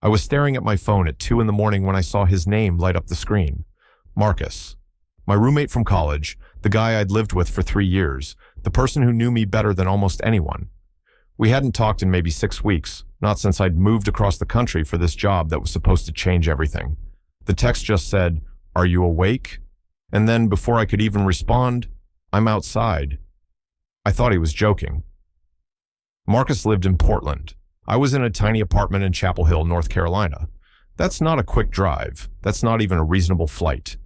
I was staring at my phone at 2 in the morning when I saw his name light up the screen. Marcus. My roommate from college, the guy I'd lived with for 3 years, the person who knew me better than almost anyone. We hadn't talked in maybe 6 weeks, not since I'd moved across the country for this job that was supposed to change everything. The text just said, "Are you awake?" And then, before I could even respond, "I'm outside." I thought he was joking. Marcus lived in Portland. I was in a tiny apartment in Chapel Hill, North Carolina. That's not a quick drive. That's not even a reasonable flight.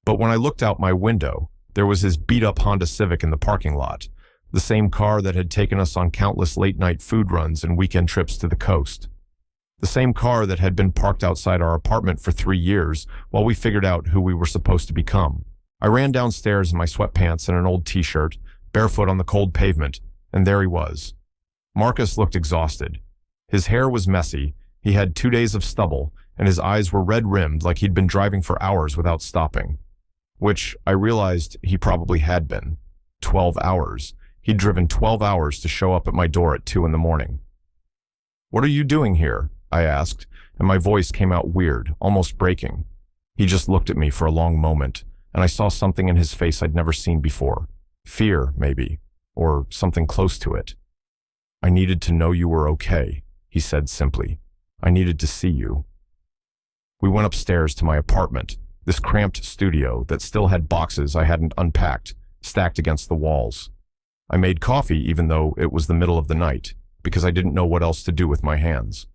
But when I looked out my window, there was his beat-up Honda Civic in the parking lot, the same car that had taken us on countless late-night food runs and weekend trips to the coast. The same car that had been parked outside our apartment for 3 years while we figured out who we were supposed to become. I ran downstairs in my sweatpants and an old t-shirt, barefoot on the cold pavement, and there he was. Marcus looked exhausted. His hair was messy, he had 2 days of stubble, and his eyes were red-rimmed like he'd been driving for hours without stopping. Which I realized he probably had been. 12 hours. He'd driven 12 hours to show up at my door at 2 in the morning. "What are you doing here?" I asked, and my voice came out weird, almost breaking. He just looked at me for a long moment, and I saw something in his face I'd never seen before. Fear, maybe, or something close to it. "I needed to know you were okay," he said simply. "I needed to see you." We went upstairs to my apartment, this cramped studio that still had boxes I hadn't unpacked, stacked against the walls. I made coffee even though it was the middle of the night, because I didn't know what else to do with my hands.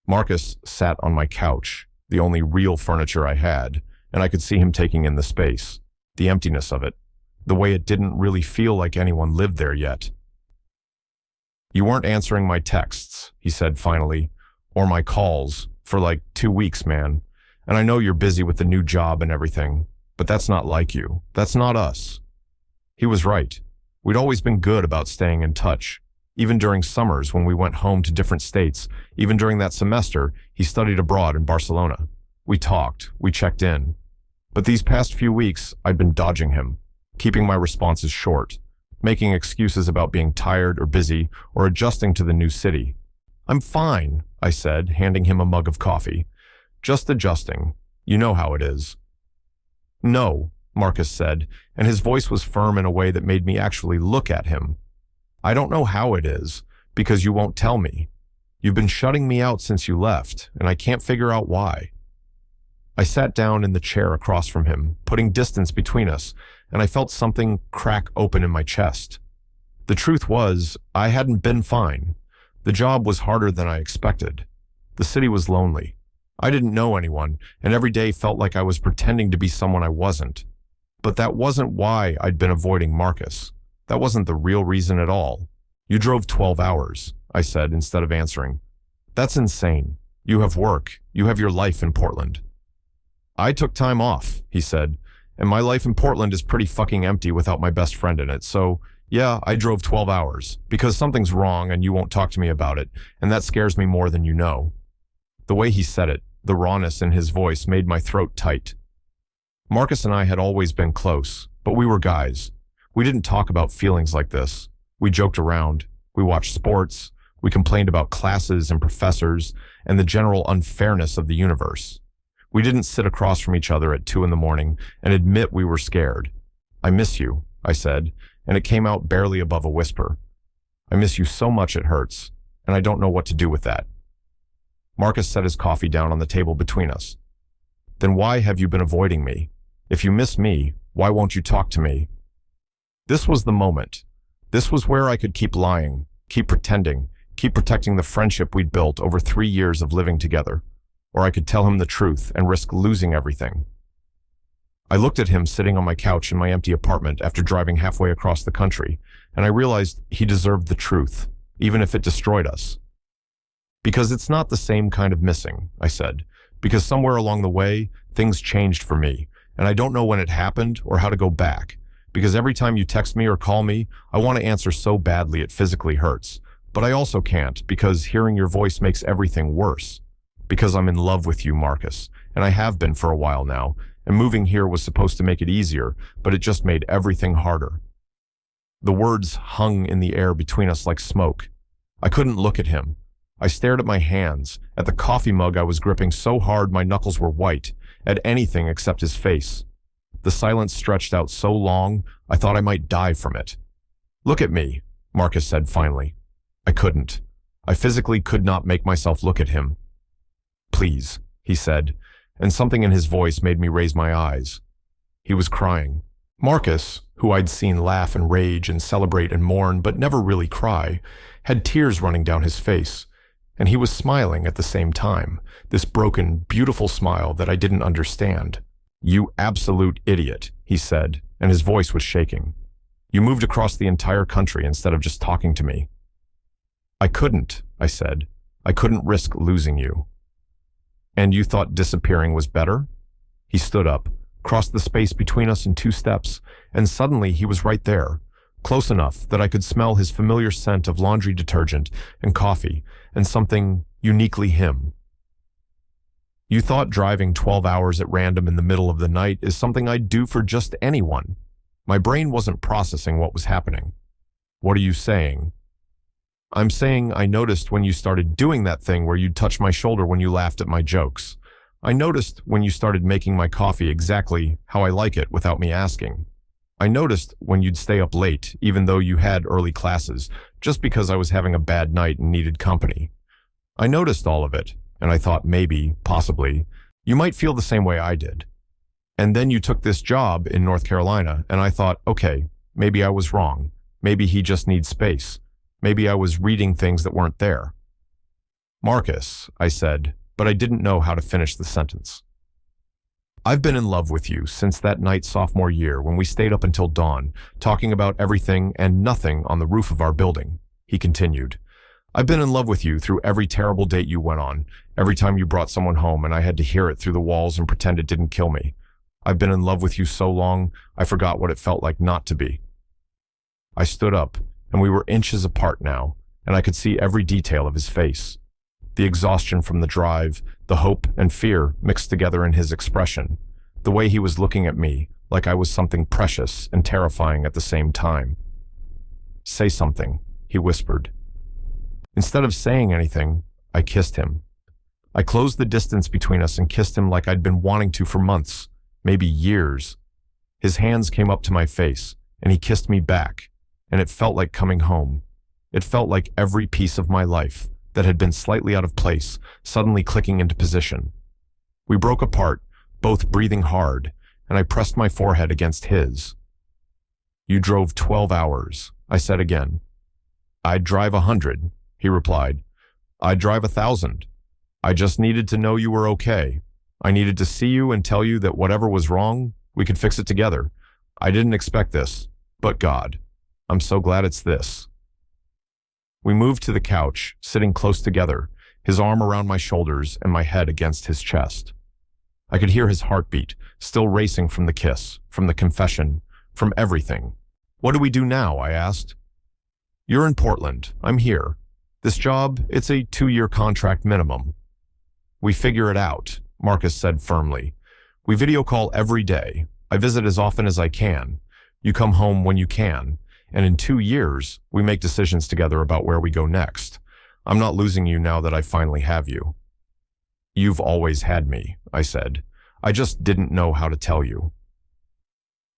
Marcus sat on my couch, the only real furniture I had, and I could see him taking in the space, the emptiness of it, the way it didn't really feel like anyone lived there yet. "You weren't answering my texts," he said finally, "or my calls, for like 2 weeks, man. And I know you're busy with the new job and everything, but that's not like you. That's not us." He was right. We'd always been good about staying in touch. Even during summers when we went home to different states, even during that semester, he studied abroad in Barcelona. We talked, we checked in. But these past few weeks, I'd been dodging him, keeping my responses short, making excuses about being tired or busy or adjusting to the new city. "I'm fine," I said, handing him a mug of coffee. "Just adjusting. You know how it is." "No," Marcus said, and his voice was firm in a way that made me actually look at him. "I don't know how it is, because you won't tell me. You've been shutting me out since you left, and I can't figure out why." I sat down in the chair across from him, putting distance between us, and I felt something crack open in my chest. The truth was, I hadn't been fine. The job was harder than I expected. The city was lonely. I didn't know anyone, and every day felt like I was pretending to be someone I wasn't. But that wasn't why I'd been avoiding Marcus. That wasn't the real reason at all. "You drove 12 hours, I said instead of answering. "That's insane. You have work. You have your life in Portland." "I took time off," he said, "and my life in Portland is pretty fucking empty without my best friend in it, so yeah, I drove 12 hours, because something's wrong and you won't talk to me about it, and that scares me more than you know." The way he said it, the rawness in his voice, made my throat tight. Marcus and I had always been close, but we were guys. We didn't talk about feelings like this. We joked around. We watched sports. We complained about classes and professors and the general unfairness of the universe. We didn't sit across from each other at 2 in the morning and admit we were scared. "I miss you," I said, and it came out barely above a whisper. "I miss you so much it hurts, and I don't know what to do with that." Marcus set his coffee down on the table between us. "Then why have you been avoiding me? If you miss me, why won't you talk to me?" This was the moment. This was where I could keep lying, keep pretending, keep protecting the friendship we'd built over 3 years of living together. Or I could tell him the truth and risk losing everything. I looked at him sitting on my couch in my empty apartment after driving halfway across the country, and I realized he deserved the truth, even if it destroyed us. "Because it's not the same kind of missing," I said, "because somewhere along the way, things changed for me, and I don't know when it happened or how to go back. Because every time you text me or call me, I want to answer so badly it physically hurts. But I also can't, because hearing your voice makes everything worse. Because I'm in love with you, Marcus, and I have been for a while now, and moving here was supposed to make it easier, but it just made everything harder." The words hung in the air between us like smoke. I couldn't look at him. I stared at my hands, at the coffee mug I was gripping so hard my knuckles were white, at anything except his face. The silence stretched out so long, I thought I might die from it. "Look at me," Marcus said finally. I couldn't. I physically could not make myself look at him. "Please," he said, and something in his voice made me raise my eyes. He was crying. Marcus, who I'd seen laugh and rage and celebrate and mourn but never really cry, had tears running down his face, and he was smiling at the same time, this broken, beautiful smile that I didn't understand. "You absolute idiot," he said, and his voice was shaking. "You moved across the entire country instead of just talking to me." "I couldn't," I said. "I couldn't risk losing you." "And you thought disappearing was better?" He stood up, crossed the space between us in 2 steps, and suddenly he was right there, close enough that I could smell his familiar scent of laundry detergent and coffee and something uniquely him. "You thought driving 12 hours at random in the middle of the night is something I'd do for just anyone." My brain wasn't processing what was happening. "What are you saying?" "I'm saying I noticed when you started doing that thing where you'd touch my shoulder when you laughed at my jokes. I noticed when you started making my coffee exactly how I like it without me asking. I noticed when you'd stay up late, even though you had early classes, just because I was having a bad night and needed company. I noticed all of it, and I thought maybe, possibly, you might feel the same way I did. And then you took this job in North Carolina, and I thought, okay, maybe I was wrong. Maybe he just needs space. Maybe I was reading things that weren't there." "Marcus," I said, but I didn't know how to finish the sentence. "I've been in love with you since that night sophomore year when we stayed up until dawn, talking about everything and nothing on the roof of our building," he continued. "I've been in love with you through every terrible date you went on, every time you brought someone home and I had to hear it through the walls and pretend it didn't kill me. I've been in love with you so long, I forgot what it felt like not to be." I stood up, and we were inches apart now, and I could see every detail of his face. The exhaustion from the drive, the hope and fear mixed together in his expression, the way he was looking at me like I was something precious and terrifying at the same time. "Say something," he whispered. Instead of saying anything, I kissed him. I closed the distance between us and kissed him like I'd been wanting to for months, maybe years. His hands came up to my face, and he kissed me back, and it felt like coming home. It felt like every piece of my life that had been slightly out of place, suddenly clicking into position. We broke apart, both breathing hard, and I pressed my forehead against his. "You drove 12 hours, I said again. "I'd drive 100, he replied. "I'd drive 1,000. I just needed to know you were okay. I needed to see you and tell you that whatever was wrong, we could fix it together. I didn't expect this, but God, I'm so glad it's this." We moved to the couch, sitting close together, his arm around my shoulders and my head against his chest. I could hear his heartbeat, still racing from the kiss, from the confession, from everything. "What do we do now?" I asked. "You're in Portland. I'm here. This job, it's a 2-year contract minimum." "We figure it out," Marcus said firmly. "We video call every day. I visit as often as I can. You come home when you can. And in 2 years, we make decisions together about where we go next. I'm not losing you now that I finally have you." "You've always had me," I said. "I just didn't know how to tell you."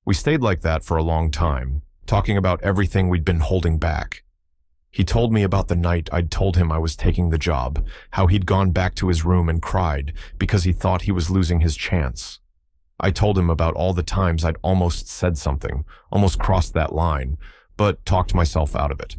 We stayed like that for a long time, talking about everything we'd been holding back. He told me about the night I'd told him I was taking the job, how he'd gone back to his room and cried because he thought he was losing his chance. I told him about all the times I'd almost said something, almost crossed that line, but talked myself out of it.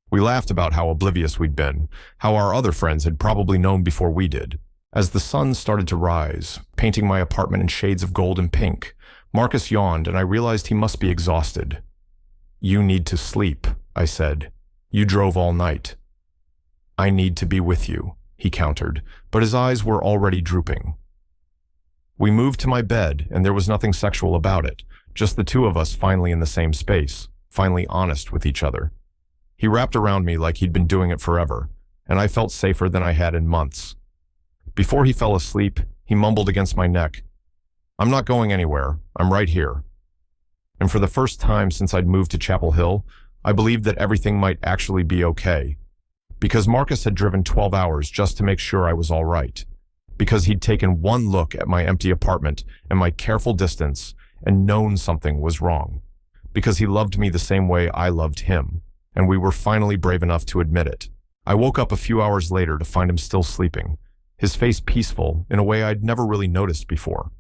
We laughed about how oblivious we'd been, how our other friends had probably known before we did. As the sun started to rise, painting my apartment in shades of gold and pink, Marcus yawned and I realized he must be exhausted. "You need to sleep," I said. "You drove all night." "I need to be with you," he countered, but his eyes were already drooping. We moved to my bed, and there was nothing sexual about it, just the two of us finally in the same space, finally honest with each other. He wrapped around me like he'd been doing it forever, and I felt safer than I had in months. Before he fell asleep, he mumbled against my neck, "I'm not going anywhere. I'm right here." And for the first time since I'd moved to Chapel Hill, I believed that everything might actually be okay. Because Marcus had driven 12 hours just to make sure I was all right. Because he'd taken one look at my empty apartment and my careful distance and known something was wrong. Because he loved me the same way I loved him, and we were finally brave enough to admit it. I woke up a few hours later to find him still sleeping, his face peaceful in a way I'd never really noticed before.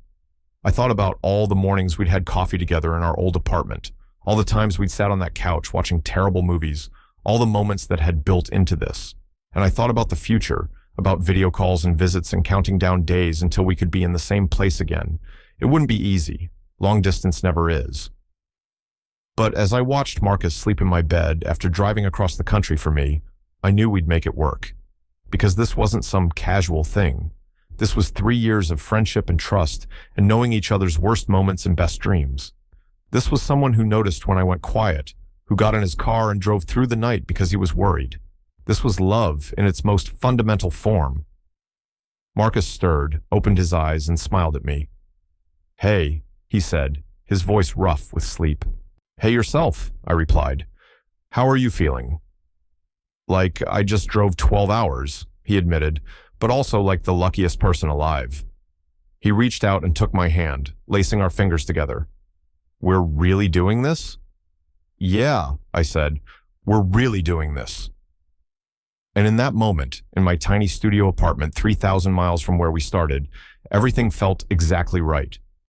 I thought about all the mornings we'd had coffee together in our old apartment, all the times we'd sat on that couch watching terrible movies, all the moments that had built into this. And I thought about the future, about video calls and visits and counting down days until we could be in the same place again. It wouldn't be easy. Long distance never is. But as I watched Marcus sleep in my bed after driving across the country for me, I knew we'd make it work. Because this wasn't some casual thing. This was 3 years of friendship and trust and knowing each other's worst moments and best dreams. This was someone who noticed when I went quiet, who got in his car and drove through the night because he was worried. This was love in its most fundamental form. Marcus stirred, opened his eyes, and smiled at me. "Hey," he said, his voice rough with sleep. "Hey yourself," I replied. "How are you feeling?" "Like I just drove 12 hours, he admitted, but also like the luckiest person alive. He reached out and took my hand, lacing our fingers together. "We're really doing this?" "Yeah," I said, "we're really doing this." And in that moment, in my tiny studio apartment 3,000 miles from where we started, everything felt exactly right.